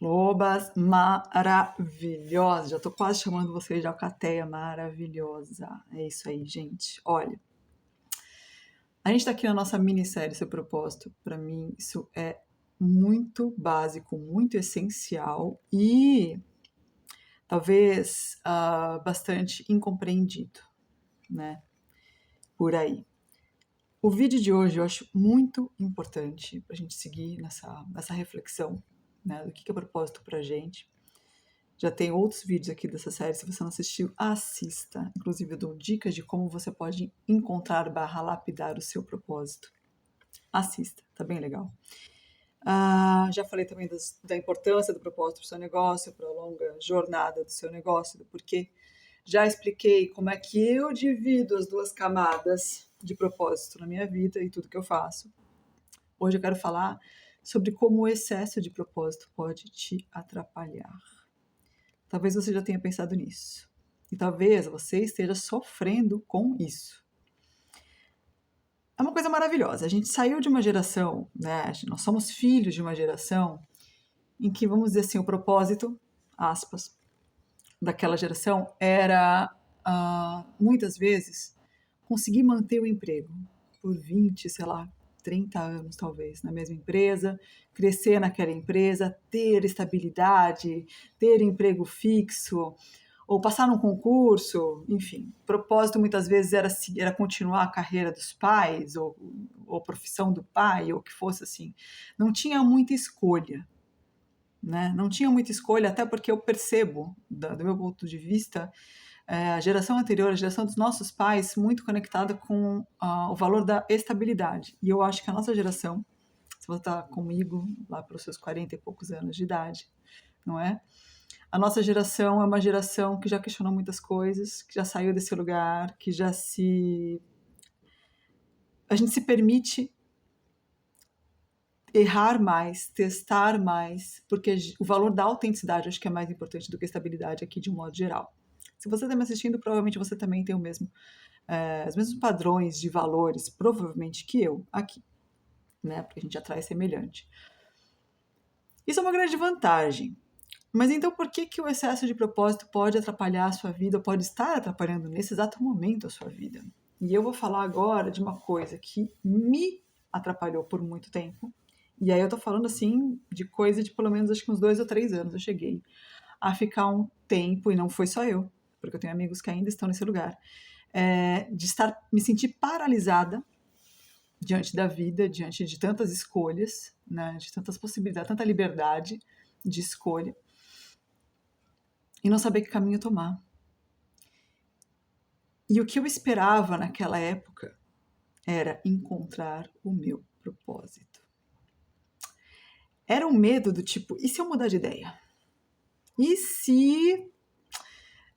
Lobas maravilhosas. Já tô quase chamando vocês de alcateia maravilhosa. É isso aí, gente. Olha, a gente tá aqui na nossa minissérie Seu Propósito. Para mim, isso é muito básico, muito essencial e talvez bastante incompreendido, né? Por aí. O vídeo de hoje eu acho muito importante para a gente seguir nessa reflexão, né, do que é propósito para a gente. Já tem outros vídeos aqui dessa série, se você não assistiu, assista. Inclusive eu dou dicas de como você pode encontrar / lapidar o seu propósito. Assista, tá bem legal. Já falei também da importância do propósito para o seu negócio, para a longa jornada do seu negócio, do porquê. Já expliquei como é que eu divido as duas camadas de propósito na minha vida e tudo que eu faço. Hoje eu quero falar sobre como o excesso de propósito pode te atrapalhar. Talvez você já tenha pensado nisso. E talvez você esteja sofrendo com isso. É uma coisa maravilhosa. A gente saiu de uma geração, né? Nós somos filhos de uma geração em que, vamos dizer assim, o propósito, aspas, daquela geração era, muitas vezes, conseguir manter o emprego por 20, sei lá, 30 anos talvez, na mesma empresa, crescer naquela empresa, ter estabilidade, ter emprego fixo, ou passar num concurso, enfim. O propósito muitas vezes era continuar a carreira dos pais, ou a profissão do pai, ou o que fosse assim. Não tinha muita escolha. Né? Não tinha muita escolha, até porque eu percebo, do meu ponto de vista, a geração anterior, a geração dos nossos pais, muito conectada com o valor da estabilidade. E eu acho que a nossa geração, se você está comigo lá para os seus 40 e poucos anos de idade, não é? A nossa geração é uma geração que já questionou muitas coisas, que já saiu desse lugar, que já a gente se permite errar mais, testar mais, porque o valor da autenticidade acho que é mais importante do que a estabilidade aqui de um modo geral. Se você está me assistindo, provavelmente você também tem os mesmos padrões de valores, provavelmente que eu aqui, né? Porque a gente atrai semelhante. Isso é uma grande vantagem. Mas então por que o excesso de propósito pode atrapalhar a sua vida, ou pode estar atrapalhando nesse exato momento a sua vida? E eu vou falar agora de uma coisa que me atrapalhou por muito tempo. E aí eu tô falando assim de coisa de pelo menos acho que uns 2 ou 3 anos eu cheguei a ficar um tempo, e não foi só eu, porque eu tenho amigos que ainda estão nesse lugar, de me sentir paralisada diante da vida, diante de tantas escolhas, né, de tantas possibilidades, tanta liberdade de escolha, e não saber que caminho tomar. E o que eu esperava naquela época era encontrar o meu propósito. Era um medo do tipo, e se eu mudar de ideia? E se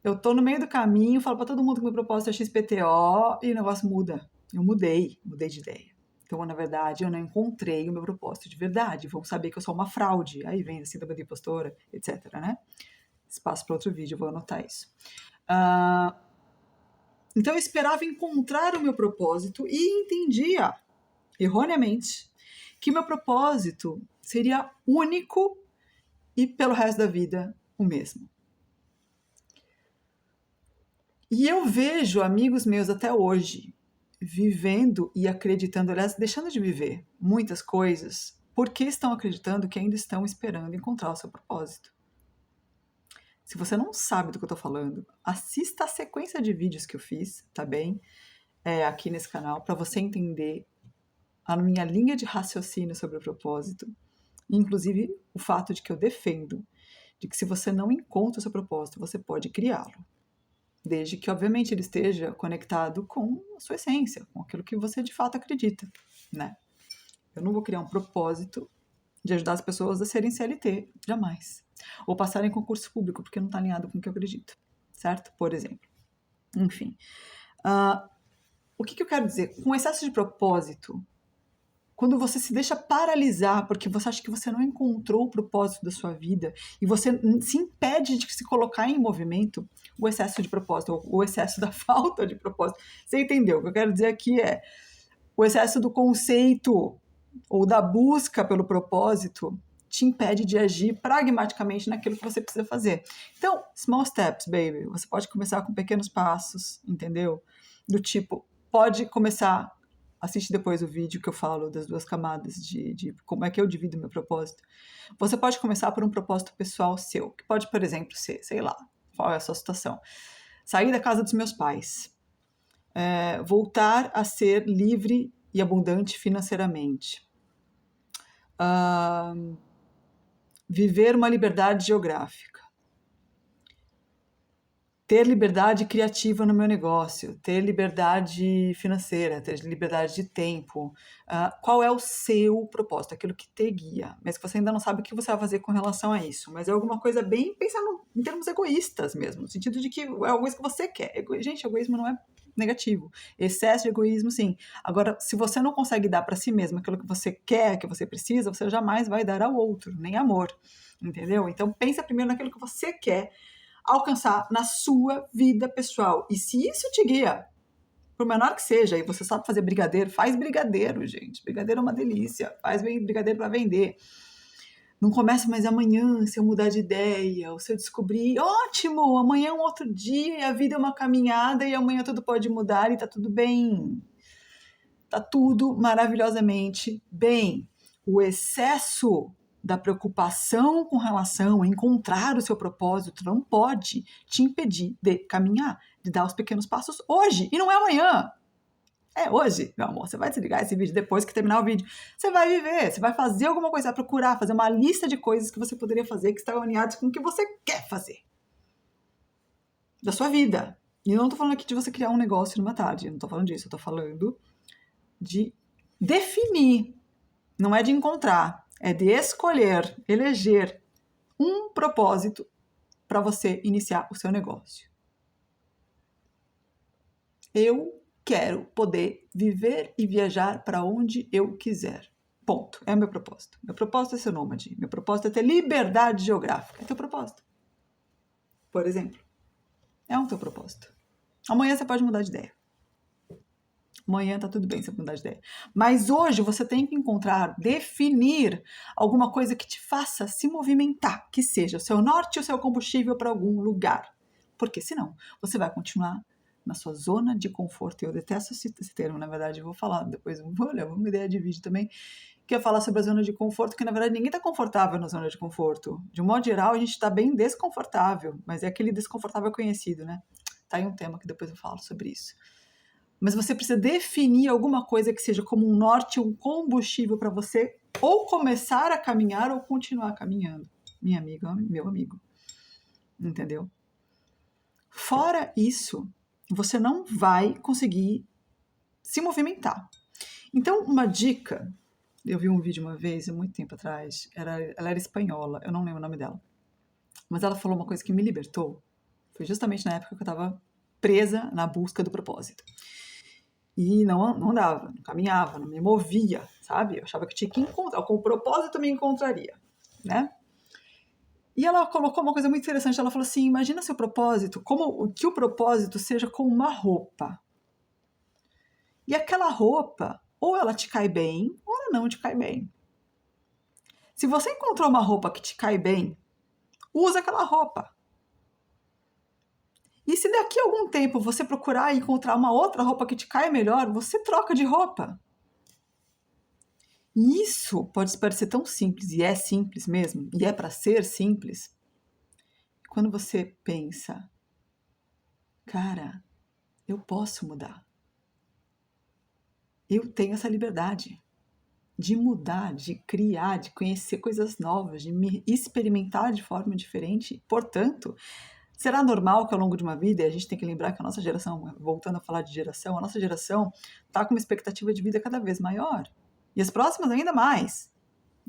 eu tô no meio do caminho, falo para todo mundo que meu propósito é XPTO e o negócio muda? Eu mudei de ideia. Então, na verdade, eu não encontrei o meu propósito de verdade. Vão saber que eu sou uma fraude. Aí vem a síndrome da impostora, etc, né? Espaço para outro vídeo, eu vou anotar isso. Então, eu esperava encontrar o meu propósito e entendia, erroneamente, que meu propósito seria único e pelo resto da vida o mesmo. E eu vejo amigos meus até hoje vivendo e acreditando, aliás, deixando de viver muitas coisas porque estão acreditando que ainda estão esperando encontrar o seu propósito. Se você não sabe do que eu estou falando, assista a sequência de vídeos que eu fiz, tá bem? Aqui nesse canal, para você entender a minha linha de raciocínio sobre o propósito, inclusive o fato de que eu defendo de que se você não encontra o seu propósito, você pode criá-lo. Desde que, obviamente, ele esteja conectado com a sua essência, com aquilo que você de fato acredita, né? Eu não vou criar um propósito de ajudar as pessoas a serem CLT, jamais. Ou passarem em concurso público, porque não está alinhado com o que eu acredito, certo? Por exemplo. Enfim. O que eu quero dizer? Com excesso de propósito, quando você se deixa paralisar porque você acha que você não encontrou o propósito da sua vida e você se impede de se colocar em movimento, o excesso de propósito, ou o excesso da falta de propósito. Você entendeu? O que eu quero dizer aqui é o excesso do conceito ou da busca pelo propósito te impede de agir pragmaticamente naquilo que você precisa fazer. Então, small steps, baby. Você pode começar com pequenos passos, entendeu? Do tipo, pode começar, assiste depois o vídeo que eu falo das 2 camadas de como é que eu divido meu propósito. Você pode começar por um propósito pessoal seu, que pode, por exemplo, ser, sei lá, qual é a sua situação? Sair da casa dos meus pais, voltar a ser livre e abundante financeiramente, viver uma liberdade geográfica, ter liberdade criativa no meu negócio, ter liberdade financeira, ter liberdade de tempo. Qual é o seu propósito, aquilo que te guia, mas que você ainda não sabe o que você vai fazer com relação a isso, mas é alguma coisa bem pensando em termos egoístas mesmo, no sentido de que é alguma coisa que você quer. Gente, egoísmo não é negativo, excesso de egoísmo sim. Agora, se você não consegue dar para si mesmo aquilo que você quer, que você precisa, você jamais vai dar ao outro, nem amor, entendeu? Então pensa primeiro naquilo que você quer alcançar na sua vida pessoal. E se isso te guia, por menor que seja, e você sabe fazer brigadeiro, faz brigadeiro, gente. Brigadeiro é uma delícia. Faz brigadeiro para vender. Não começa mais amanhã, se eu mudar de ideia, ou se eu descobrir, ótimo, amanhã é um outro dia, a vida é uma caminhada e amanhã tudo pode mudar e tá tudo bem. Tá tudo maravilhosamente bem. O excesso da preocupação com relação a encontrar o seu propósito não pode te impedir de caminhar, de dar os pequenos passos hoje, e não é amanhã. É hoje, meu amor. Você vai desligar esse vídeo depois que terminar o vídeo. Você vai viver, você vai fazer alguma coisa, vai procurar, fazer uma lista de coisas que você poderia fazer que estão alinhadas com o que você quer fazer da sua vida. E eu não tô falando aqui de você criar um negócio numa tarde, eu não tô falando disso, eu tô falando de definir, não é de encontrar, é de escolher, eleger um propósito para você iniciar o seu negócio. Eu quero poder viver e viajar para onde eu quiser. Ponto. É o meu propósito. Meu propósito é ser nômade. Meu propósito é ter liberdade geográfica. É teu propósito. Por exemplo. É um teu propósito. Amanhã você pode mudar de ideia. Amanhã tá tudo bem você mudar de ideia. Mas hoje você tem que encontrar, definir alguma coisa que te faça se movimentar, que seja o seu norte ou o seu combustível para algum lugar. Porque senão você vai continuar na sua zona de conforto. Eu detesto esse termo, na verdade, eu vou falar depois, vou olhar uma ideia de vídeo também, que é falar sobre a zona de conforto, que na verdade ninguém está confortável na zona de conforto. De um modo geral, a gente está bem desconfortável, mas é aquele desconfortável conhecido, né? Tá aí um tema que depois eu falo sobre isso. Mas você precisa definir alguma coisa que seja como um norte, um combustível para você ou começar a caminhar ou continuar caminhando. Minha amiga, meu amigo. Entendeu? Fora isso, você não vai conseguir se movimentar. Então, uma dica, eu vi um vídeo uma vez, há muito tempo atrás, ela era espanhola, eu não lembro o nome dela, mas ela falou uma coisa que me libertou, foi justamente na época que eu estava presa na busca do propósito. E não andava, não caminhava, não me movia, sabe? Eu achava que tinha que encontrar, com o propósito eu me encontraria, né? E ela colocou uma coisa muito interessante, ela falou assim, imagina seu propósito, como que o propósito seja como uma roupa. E aquela roupa, ou ela te cai bem, ou ela não te cai bem. Se você encontrou uma roupa que te cai bem, usa aquela roupa. E se daqui a algum tempo você procurar encontrar uma outra roupa que te cai melhor, você troca de roupa. E isso pode parecer tão simples, e é simples mesmo, e é para ser simples, quando você pensa, cara, eu posso mudar. Eu tenho essa liberdade de mudar, de criar, de conhecer coisas novas, de me experimentar de forma diferente. Portanto, será normal que ao longo de uma vida, e a gente tem que lembrar que a nossa geração, voltando a falar de geração, a nossa geração está com uma expectativa de vida cada vez maior. E as próximas ainda mais.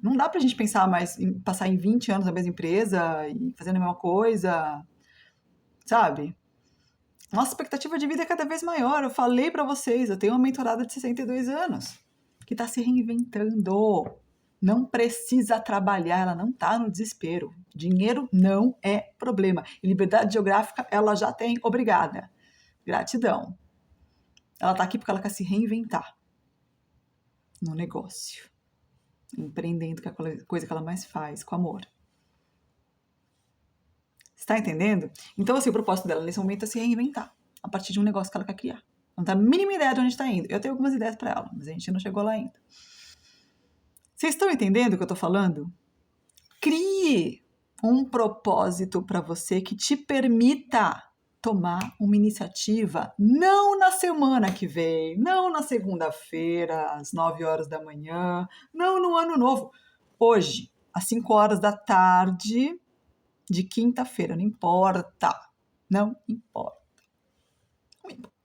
Não dá pra gente pensar mais em passar em 20 anos na mesma empresa e fazendo a mesma coisa, sabe? Nossa expectativa de vida é cada vez maior. Eu falei pra vocês, eu tenho uma mentorada de 62 anos que tá se reinventando. Não precisa trabalhar, ela não tá no desespero. Dinheiro não é problema. E liberdade geográfica ela já tem, obrigada. Gratidão. Ela tá aqui porque ela quer se reinventar no negócio. empreendendo, que é a coisa que ela mais faz, com amor. Está entendendo? Então, assim, o propósito dela nesse momento é se reinventar a partir de um negócio que ela quer criar. Não tem a mínima ideia de onde está indo. Eu tenho algumas ideias para ela, mas a gente não chegou lá ainda. Vocês estão entendendo o que eu estou falando? Crie um propósito para você que te permita tomar uma iniciativa, não na semana que vem, não na segunda-feira, às 9 horas da manhã, não no ano novo. Hoje, às 5 horas da tarde de quinta-feira, não importa. Não importa. Não importa.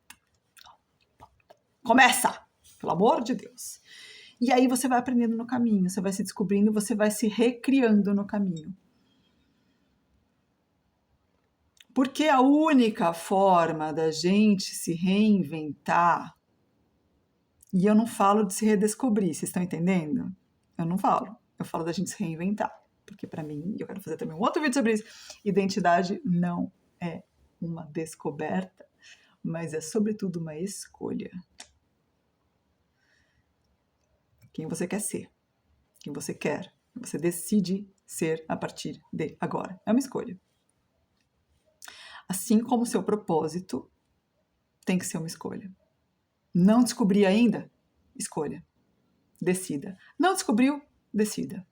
Começa! Pelo amor de Deus. E aí você vai aprendendo no caminho, você vai se descobrindo, você vai se recriando no caminho. Porque a única forma da gente se reinventar, e eu não falo de se redescobrir, vocês estão entendendo? Eu não falo, eu falo da gente se reinventar. Porque para mim, eu quero fazer também um outro vídeo sobre isso, identidade não é uma descoberta, mas é sobretudo uma escolha. Quem você quer ser, quem você quer, você decide ser a partir de agora. É uma escolha. Assim como o seu propósito tem que ser uma escolha. Não descobri ainda? Escolha. Decida. Não descobriu? Decida.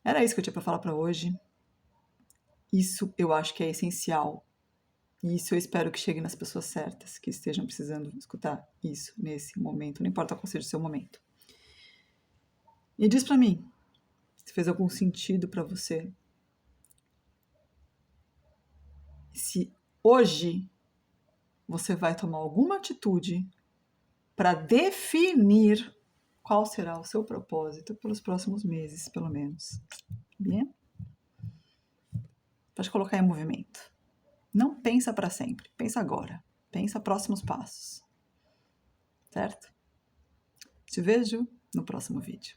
Era isso que eu tinha para falar para hoje. Isso eu acho que é essencial. E isso eu espero que chegue nas pessoas certas, que estejam precisando escutar isso nesse momento, não importa qual seja o seu momento. E diz para mim, se fez algum sentido para você. Se hoje você vai tomar alguma atitude para definir qual será o seu propósito pelos próximos meses, pelo menos. Bem? Pode colocar em movimento. Não pensa para sempre, pensa agora. Pensa próximos passos. Certo? Te vejo no próximo vídeo.